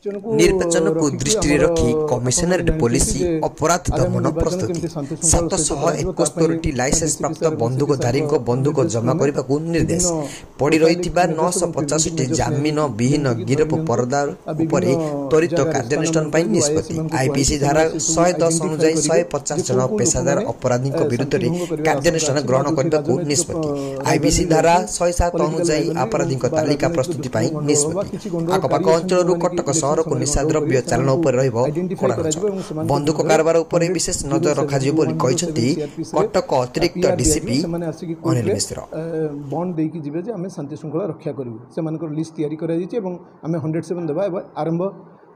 निर्वाचन को दृष्टि रखी कमिशनरेट पुलिस अपराध दमन प्रस्तुति 771 लाइसेंस प्राप्त बंदूकधारी बंदूक जमा करने को निर्देश पड़ रही 950 जमीन विहीन गिरफ परदा त्वरित कार्यानुष्ठान निष्पत्ति आईपीसी धारा 110 अनुसार 150 जन पेशादार अपराधी विरुद्ध में कार्यानुष्ठान ग्रहण करने को निष्पत्ति आईपीसी धारा 107 अनुसार अपराधी तालिका प्रस्तुति निष्पत्ति आखपाख अंचल कटक सहर को निशा द्रव्य चालाण उपर बंदूक कारबार उपर विशेष नजर रखा कटक अतिरिक्त डीसीपी अनिल मिश्र बंड देकी जिबे जे आमे शांति श्रृंखला रक्षा करिवु सेमानकर लिस्ट तयारी करा दिछि एवं आमे 107 देबा आरंभ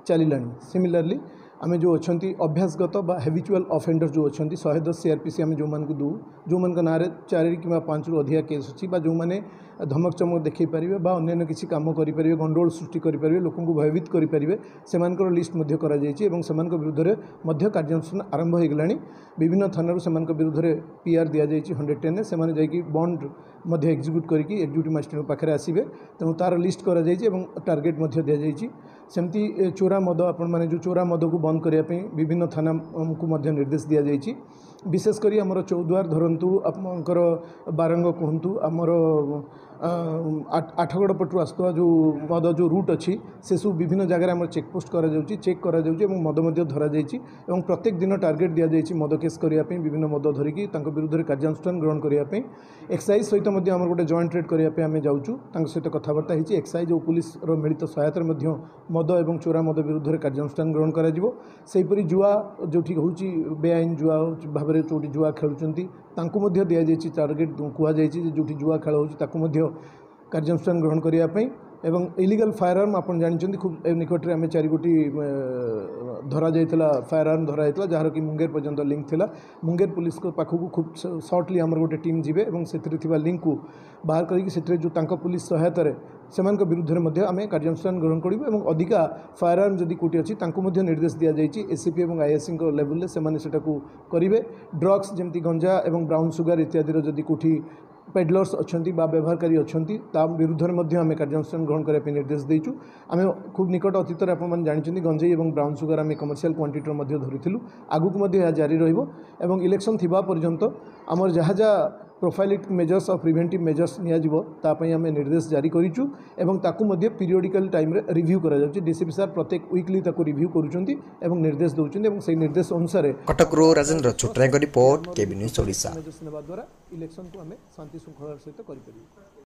चलिलानी सिमिलरली आमे जो अछंती अभ्यासगत बा हैबिचुअल ऑफेंडर जो अछंती 110 सीआरपीसी आमे जो मान को दू जो मान का नारे 4 कि 5 रु अधिक केस अछि बा जो माने धमक चमक देखै परिबे बा अन्य किसी काम करि परिबे गंडोल सृष्टि करि परिबे लोकन को भयभीत करि परिबे सेमानकर लिस्ट मध्य करा जायछि एवं सेमानक विरुद्ध रे मध्य कार्यानुष्ठान आरंभ हो गलानी विभिन्न थाना सेमानक विरुद्ध रे पीआर दिया जायछि 110 सेमाने जाय कि बॉन्ड मध्य एग्जीक्यूट करिकि एक्जिक्यूटिव मजिस्ट्रेट पाखरे आसीबे तेणु तार लिस्ट करा जायछि एवं टार्गेट मध्य दिया जायछि सेमती चोरा मद आपण माने जो चोरा मद को बंद करिया पे विभिन्न थाना को मध्य निर्देश दिया जायछि विशेष करी हमर चौद्वार धरंतु आपनकर बारंग कहंतु हमर आठगड़ पटु आसुवा जो मद जो रूट अच्छी से सब विभिन्न जगह आम चेकपोस्ट करा चेक करा मद धरा जाइए प्रत्येक दिन टार्गेट दि जाइए मद केस करने विभिन्न मद धरिकी विरुद्ध कार्यानुष्ठान ग्रहण करने एक्साइज सहित आम गोटे जॉइंट ट्रेड करने आम जाऊँ सहित कथबार्ता होती एक्साइज और पुलिस मिलित सहायतार मद और चोरा मद विरुद्ध कार्यानुष्ठान ग्रहण करपरी जुआ जो हूँ बेआईन जुआ भाव में जो जुआ खेलुंट दि जाइए टार्गेट कहुई जो जुआ खेल हो कार्यानुष्ठान ग्रहण करने एवं इलिगल फायर आर्म आप जानते खूब निकट में आम 4 गोटी धरा जाइला फायर आर्म धरा जाइला जार कि मुंगेर पर्यंत लिंक थिला मुंगेर पुलिस को पाखक खूब सर्टली आमर गोटे टीम जीवे से लिंक को बाहर करके जो तांका पुलिस सहायतार से विरुद्ध आम कार्यानुष्ठान ग्रहण करूँ और अधिका फायर आर्म जदि कौटी अच्छी निर्देश दि जाइए एसीपी और आईएससी लेवल से करेंगे ड्रग्स जमती गंजा और ब्राउन सुगर इत्यादि जदि कौटी पेडलर्स अच्छा व्यवहारकारी अच्छा विरुद्ध में आम कार्यानुष्ठान ग्रहण करने निर्देश देचु आम खूब निकट अतीत आप जानते गंजेई और ब्राउन सुगर आम कमर्शियल क्वांटिटी धरी आगू जारी रहा इलेक्शन थिबा पर्यंत आमर जहाँ जहाँ प्रोफाइलिक मेजर्स और प्रिवेंटिव मेजर्स नियाजिबो आम निर्देश जारी करिचु एवं ताकू मध्य पीरियडिकल टाइम रे रिव्यू करा जाउछि डीसीपी सर प्रत्येक वीकली ताकू रिव्यू करूछन्ती एवं निर्देश दउछन्ती एवं से निर्देश अनुसार कटक रो Rajendra Chhotray report KB news Odisha द्वारा इलेक्शन को आम शांति श्रृंखला सहित करि परिबो।